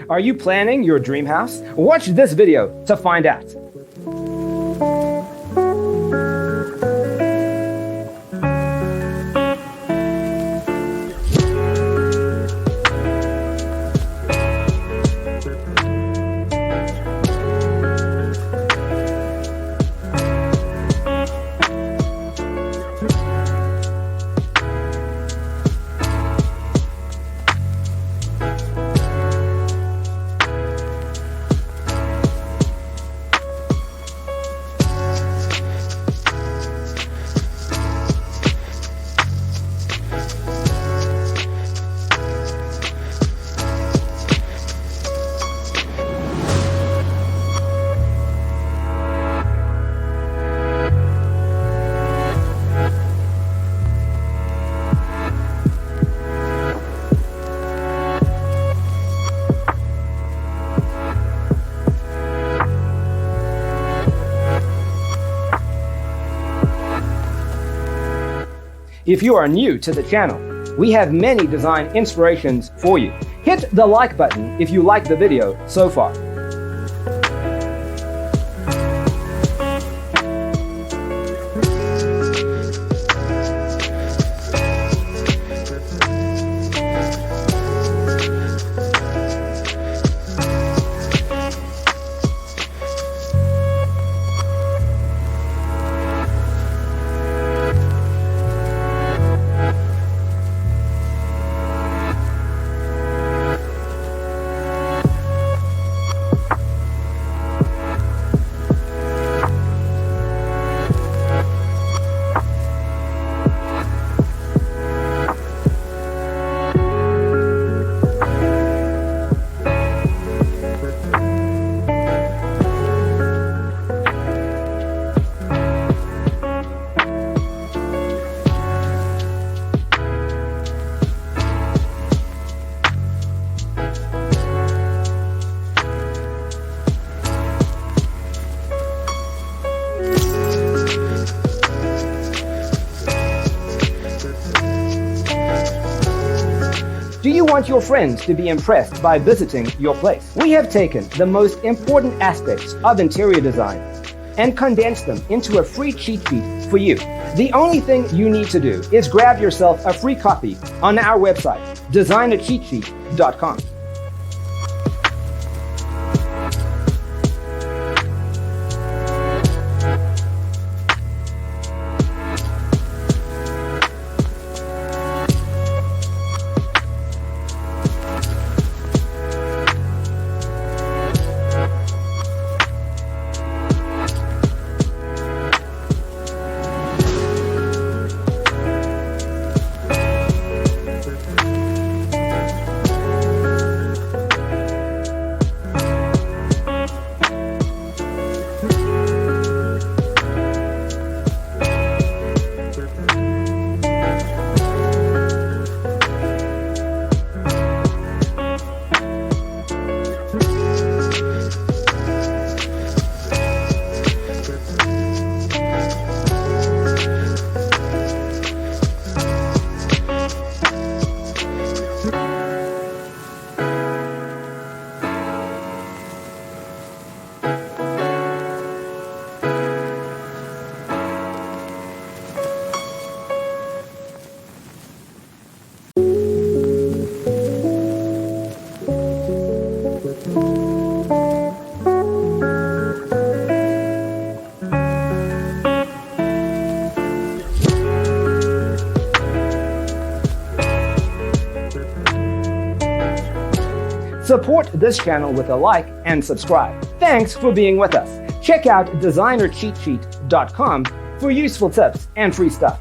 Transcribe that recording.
Are you planning your dream house? Watch this video to find out. If you are new to the channel, we have many design inspirations for you. Hit the like button if you like the video so far. Do you want your friends to be impressed by visiting your place? We have taken the most important aspects of interior design and condensed them into a free cheat sheet for you. The only thing you need to do is grab yourself a free copy on our website, designercheatsheet.com. Support this channel with a like and subscribe. Thanks for being with us. Check out designercheatsheet.com for useful tips and free stuff.